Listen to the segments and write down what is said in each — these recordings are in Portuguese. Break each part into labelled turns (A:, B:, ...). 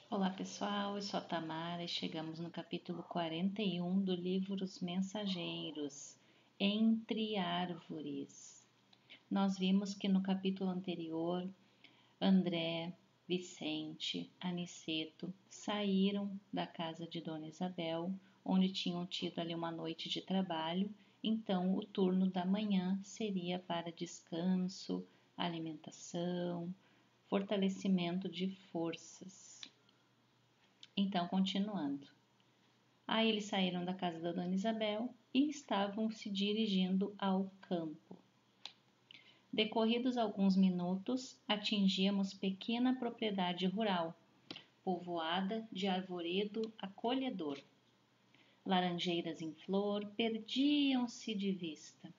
A: Olá pessoal, eu sou a Tamara e chegamos no capítulo 41 do livro Os Mensageiros, Entre Árvores. Nós vimos que no capítulo anterior, André, Vicente, Aniceto saíram da casa de Dona Isabel, onde tinham tido ali uma noite de trabalho, então o turno da manhã seria para descanso, alimentação, fortalecimento de forças. Então, continuando. Aí eles saíram da casa da Dona Isabel e estavam se dirigindo ao campo. Decorridos alguns minutos, atingíamos pequena propriedade rural, povoada de arvoredo acolhedor. Laranjeiras em flor perdiam-se de vista.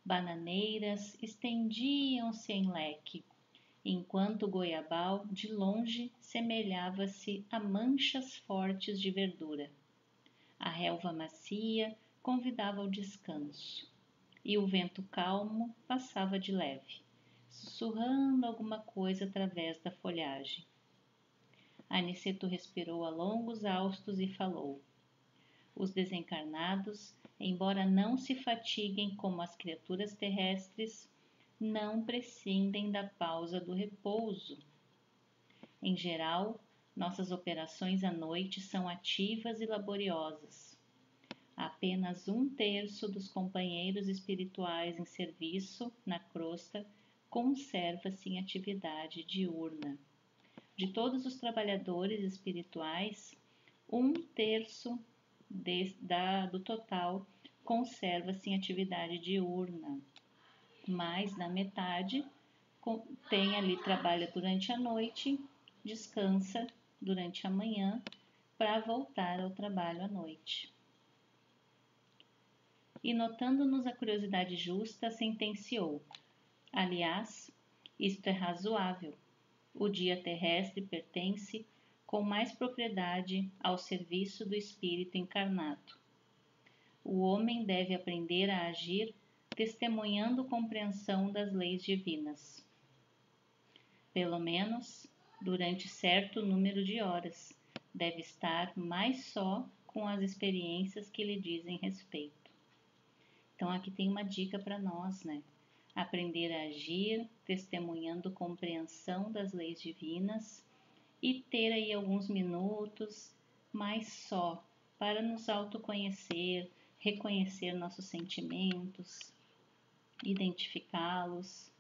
A: Bananeiras estendiam-se em leque, enquanto o goiabal, de longe, semelhava-se a manchas fortes de verdura. A relva macia convidava ao descanso, e o vento calmo passava de leve, sussurrando alguma coisa através da folhagem. Aniceto respirou a longos haustos e falou: os desencarnados, embora não se fatiguem como as criaturas terrestres, não prescindem da pausa do repouso. Em geral, nossas operações à noite são ativas e laboriosas. Apenas 1/3 dos companheiros espirituais em serviço na crosta conserva-se em atividade diurna. De todos os trabalhadores espirituais, 1/3 do total conserva-se em atividade diurna. Mais da metade tem ali, trabalha durante a noite, descansa durante a manhã para voltar ao trabalho à noite. E notando-nos a curiosidade justa, sentenciou: aliás, isto é razoável. O dia terrestre pertence com mais propriedade ao serviço do espírito encarnado. O homem deve aprender a agir testemunhando compreensão das leis divinas. Pelo menos, durante certo número de horas, deve estar mais só com as experiências que lhe dizem respeito. Então aqui tem uma dica para nós, né? Aprender a agir testemunhando compreensão das leis divinas e ter aí alguns minutos mais só para nos autoconhecer, reconhecer nossos sentimentos, identificá-los.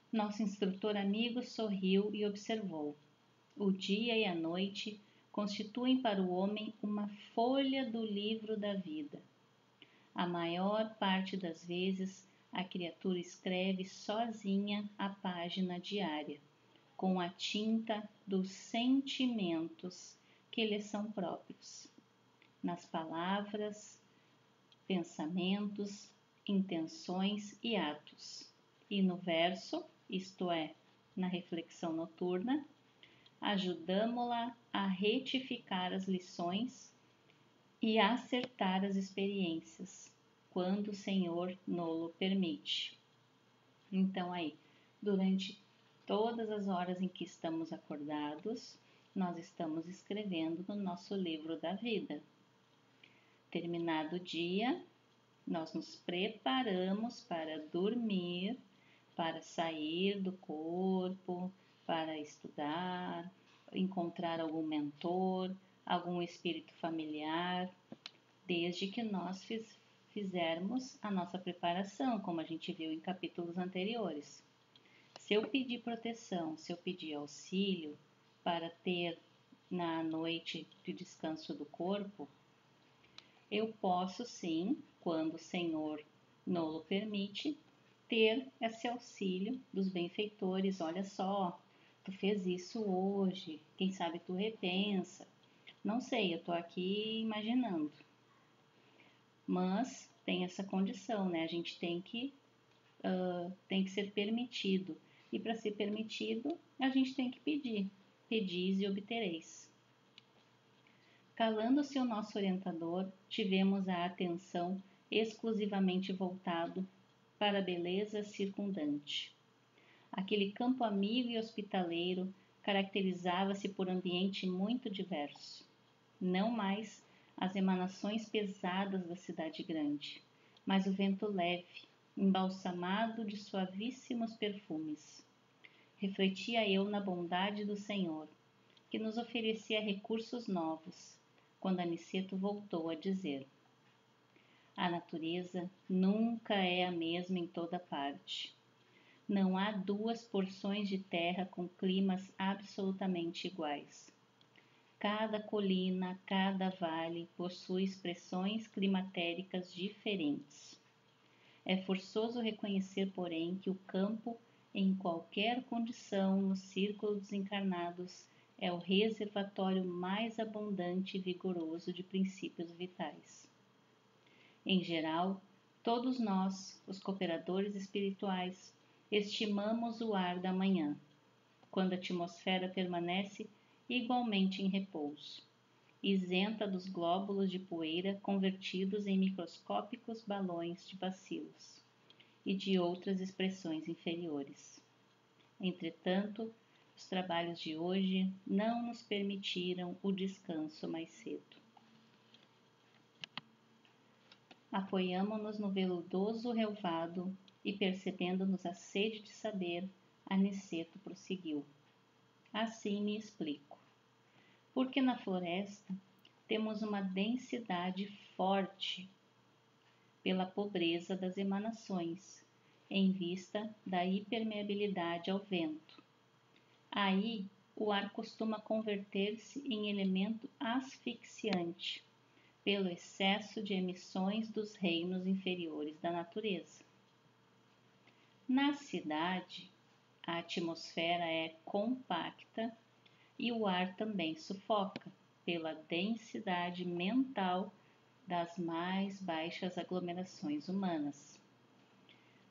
A: Nosso instrutor amigo sorriu e observou: o dia e a noite constituem para o homem uma folha do livro da vida. A maior parte das vezes a criatura escreve sozinha a página diária, com a tinta dos sentimentos que lhe são próprios. Nas palavras, pensamentos, intenções e atos. E no verso, isto é, na reflexão noturna, ajudamo-la a retificar as lições e a acertar as experiências, quando o Senhor nolo permite. Então aí, durante todas as horas em que estamos acordados, nós estamos escrevendo no nosso livro da vida. Terminado o dia, nós nos preparamos para dormir, para sair do corpo, para estudar, encontrar algum mentor, algum espírito familiar, desde que nós fizermos a nossa preparação, como a gente viu em capítulos anteriores. Se eu pedir proteção, se eu pedir auxílio para ter na noite de descanso do corpo, eu posso sim, quando o Senhor nolo permite, ter esse auxílio dos benfeitores. Olha só, tu fez isso hoje, quem sabe tu repensa. Não sei, eu tô aqui imaginando. Mas tem essa condição, né? A gente tem que ser permitido. E para ser permitido, a gente tem que pedir. Pedis e obtereis. Calando-se o nosso orientador, tivemos a atenção exclusivamente voltado para a beleza circundante. Aquele campo amigo e hospitaleiro caracterizava-se por ambiente muito diverso. Não mais as emanações pesadas da cidade grande, mas o vento leve, embalsamado de suavíssimos perfumes. Refletia eu na bondade do Senhor, que nos oferecia recursos novos, quando Aniceto voltou a dizer: a natureza nunca é a mesma em toda parte. Não há duas porções de terra com climas absolutamente iguais. Cada colina, cada vale possui expressões climatéricas diferentes. É forçoso reconhecer, porém, que o campo, em qualquer condição no círculo dos encarnados, é o reservatório mais abundante e vigoroso de princípios vitais. Em geral, todos nós, os cooperadores espirituais, estimamos o ar da manhã, quando a atmosfera permanece igualmente em repouso, isenta dos glóbulos de poeira convertidos em microscópicos balões de bacilos e de outras expressões inferiores. Entretanto, os trabalhos de hoje não nos permitiram o descanso mais cedo. Apoiamo-nos no veludoso relvado e, percebendo-nos a sede de saber, Aniceto prosseguiu: assim me explico. Porque na floresta temos uma densidade forte pela pobreza das emanações, em vista da hipermeabilidade ao vento. Aí, o ar costuma converter-se em elemento asfixiante, pelo excesso de emissões dos reinos inferiores da natureza. Na cidade, a atmosfera é compacta e o ar também sufoca, pela densidade mental das mais baixas aglomerações humanas.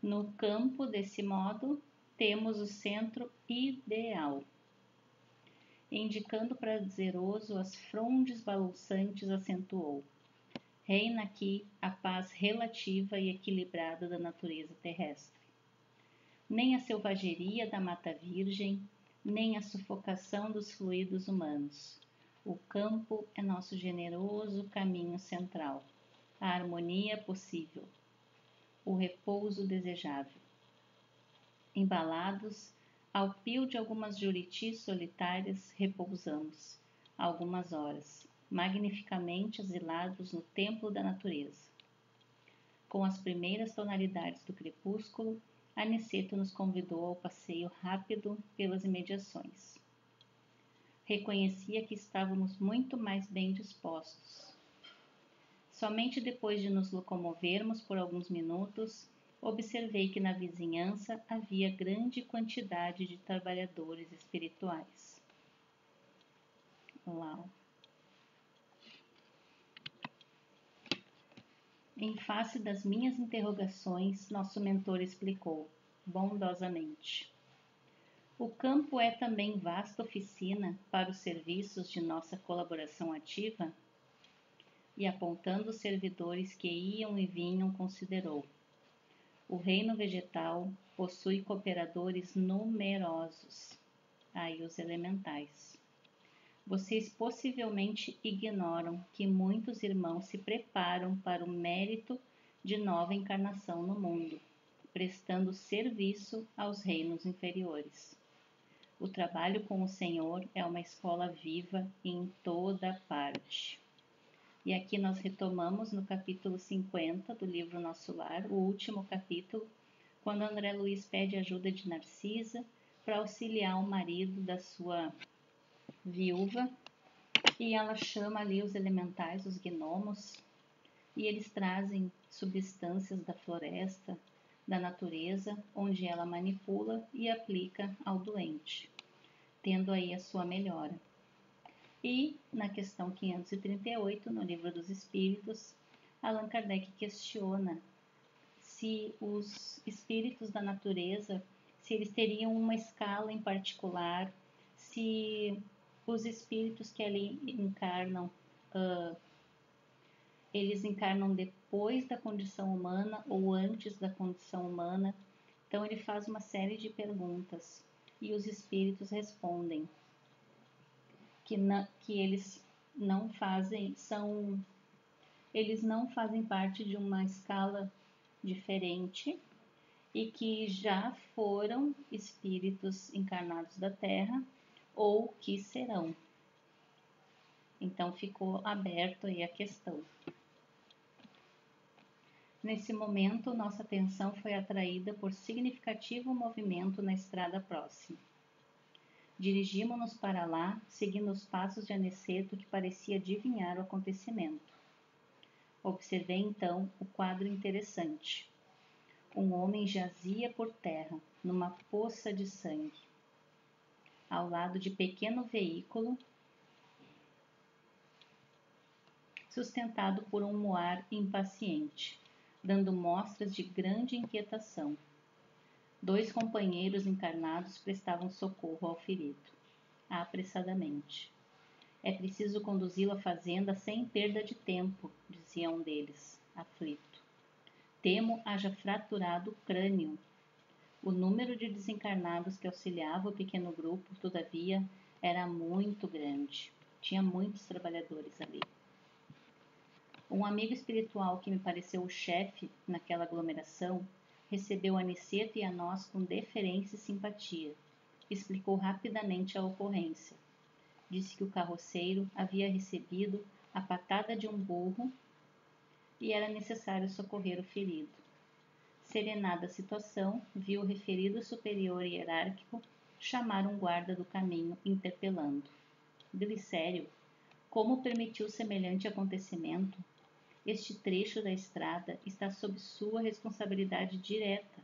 A: No campo, desse modo, temos o centro ideal. Indicando prazeroso as frondes balouçantes, acentuou: reina aqui a paz relativa e equilibrada da natureza terrestre. Nem a selvageria da mata virgem, nem a sufocação dos fluidos humanos. O campo é nosso generoso caminho central, a harmonia possível, o repouso desejável. Embalados ao pio de algumas juritis solitárias, repousamos algumas horas, magnificamente asilados no templo da natureza. Com as primeiras tonalidades do crepúsculo, Aniceto nos convidou ao passeio rápido pelas imediações. Reconhecia que estávamos muito mais bem dispostos. Somente depois de nos locomovermos por alguns minutos, observei que na vizinhança havia grande quantidade de trabalhadores espirituais. Uau! Em face das minhas interrogações, nosso mentor explicou, bondosamente: o campo é também vasta oficina para os serviços de nossa colaboração ativa? E apontando os servidores que iam e vinham, considerou: o reino vegetal possui cooperadores numerosos, aí os elementais. Vocês possivelmente ignoram que muitos irmãos se preparam para o mérito de nova encarnação no mundo, prestando serviço aos reinos inferiores. O trabalho com o Senhor é uma escola viva em toda parte. E aqui nós retomamos no capítulo 50 do livro Nosso Lar, o último capítulo, quando André Luiz pede ajuda de Narcisa para auxiliar o marido da sua viúva, e ela chama ali os elementais, os gnomos, e eles trazem substâncias da floresta, da natureza, onde ela manipula e aplica ao doente, tendo aí a sua melhora. E, na questão 538, no Livro dos Espíritos, Allan Kardec questiona se os espíritos da natureza, se eles teriam uma escala em particular, se os espíritos que ali encarnam, eles encarnam depois da condição humana ou antes da condição humana. Então ele faz uma série de perguntas. e os espíritos respondem que eles não fazem parte de uma escala diferente e que já foram espíritos encarnados da Terra ou que serão. Então ficou aberto aí a questão. Nesse momento, nossa atenção foi atraída por significativo movimento na estrada próxima. Dirigimos-nos para lá, seguindo os passos de Aniceto, que parecia adivinhar o acontecimento. Observei então o quadro interessante. Um homem jazia por terra, numa poça de sangue. Ao lado de pequeno veículo, sustentado por um muar impaciente, dando mostras de grande inquietação. 2 companheiros encarnados prestavam socorro ao ferido, apressadamente. É preciso conduzi-lo à fazenda sem perda de tempo, dizia um deles, aflito. Temo haja fraturado o crânio. O número de desencarnados que auxiliava o pequeno grupo, todavia, era muito grande. Tinha muitos trabalhadores ali. Um amigo espiritual que me pareceu o chefe naquela aglomeração recebeu Aniceto e a nós com deferência e simpatia. Explicou rapidamente a ocorrência. Disse que o carroceiro havia recebido a patada de um burro e era necessário socorrer o ferido. Serenada a situação, viu o referido superior hierárquico chamar um guarda do caminho, interpelando. Glicério, como permitiu semelhante acontecimento? Este trecho da estrada está sob sua responsabilidade direta.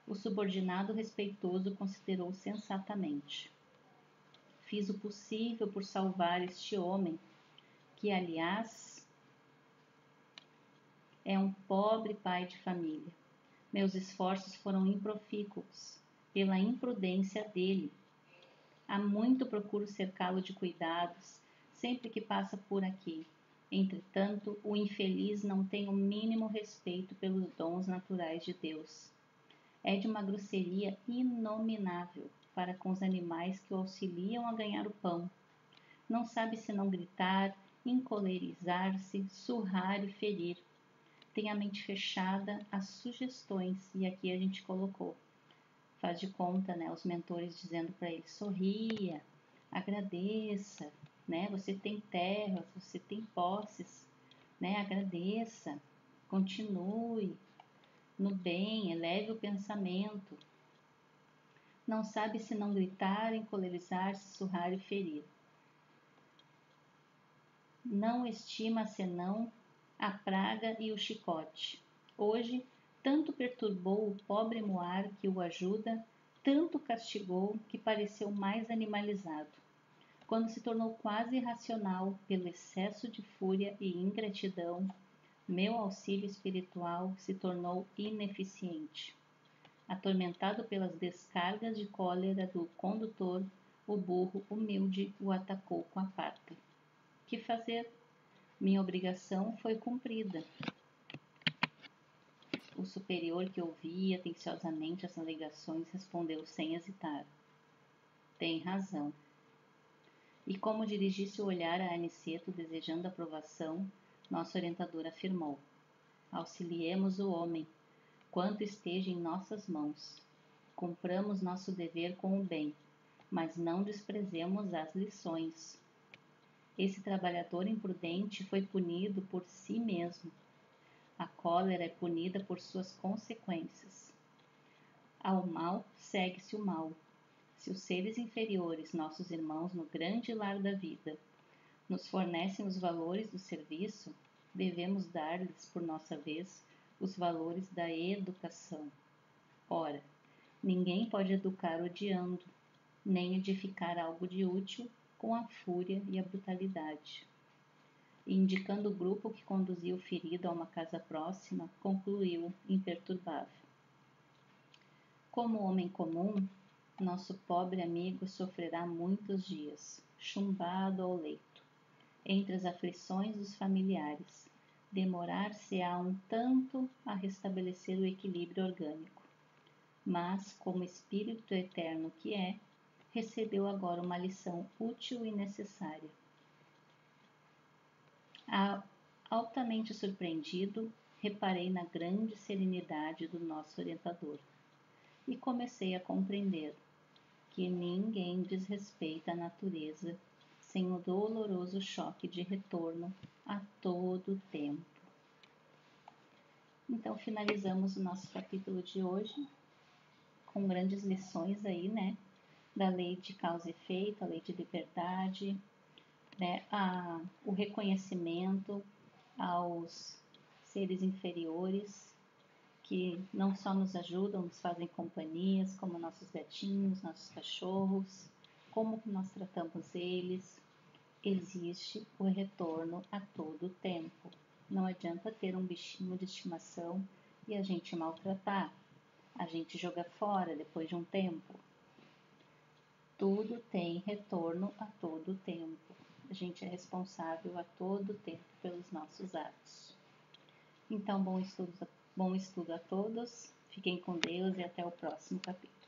A: O subordinado respeitoso considerou sensatamente. Fiz o possível por salvar este homem, que, aliás, é um pobre pai de família. Meus esforços foram improfícuos, pela imprudência dele. Há muito procuro cercá-lo de cuidados, sempre que passa por aqui. Entretanto, o infeliz não tem o mínimo respeito pelos dons naturais de Deus. É de uma grosseria inominável para com os animais que o auxiliam a ganhar o pão. Não sabe senão gritar, encolerizar-se, surrar e ferir. Tem a mente fechada às sugestões, e aqui a gente colocou. Faz de conta, né, os mentores dizendo para ele, sorria, agradeça, né, você tem terras, você tem posses, né, agradeça, continue no bem, eleve o pensamento. Não sabe se não gritar, encolerizar-se, surrar e ferir. Não estima senão a praga e o chicote. Hoje, tanto perturbou o pobre Muar que o ajuda, tanto castigou que pareceu mais animalizado. Quando se tornou quase irracional pelo excesso de fúria e ingratidão, meu auxílio espiritual se tornou ineficiente. Atormentado pelas descargas de cólera do condutor, o burro humilde o atacou com a pata. Que fazer? Minha obrigação foi cumprida. O superior, que ouvia atenciosamente as alegações, respondeu sem hesitar. Tem razão. E como dirigisse o olhar a Aniceto, desejando aprovação, nosso orientador afirmou. Auxiliemos o homem, quanto esteja em nossas mãos. Cumpramos nosso dever com o bem, mas não desprezemos as lições. Esse trabalhador imprudente foi punido por si mesmo. A cólera é punida por suas consequências. Ao mal segue-se o mal. Se os seres inferiores, nossos irmãos no grande lar da vida, nos fornecem os valores do serviço, devemos dar-lhes, por nossa vez, os valores da educação. Ora, ninguém pode educar odiando, nem edificar algo de útil com a fúria e a brutalidade. E, indicando o grupo que conduzia o ferido a uma casa próxima, concluiu imperturbável. Como homem comum, nosso pobre amigo sofrerá muitos dias, chumbado ao leito, entre as aflições dos familiares. Demorar-se-á um tanto a restabelecer o equilíbrio orgânico. mas, como espírito eterno que é, recebeu agora uma lição útil e necessária. Altamente surpreendido, reparei na grande serenidade do nosso orientador e comecei a compreender que ninguém desrespeita a natureza sem o doloroso choque de retorno a todo tempo. Então finalizamos o nosso capítulo de hoje com grandes lições aí, né? Da lei de causa e efeito, a lei de liberdade, né? O reconhecimento aos seres inferiores que não só nos ajudam, nos fazem companhias, como nossos gatinhos, nossos cachorros, como nós tratamos eles. Existe o retorno a todo tempo. Não adianta ter um bichinho de estimação e a gente maltratar, a gente joga fora depois de um tempo. Tudo tem retorno a todo tempo. A gente é responsável a todo tempo pelos nossos atos. Então, bom estudo a todos. Fiquem com Deus e até o próximo capítulo.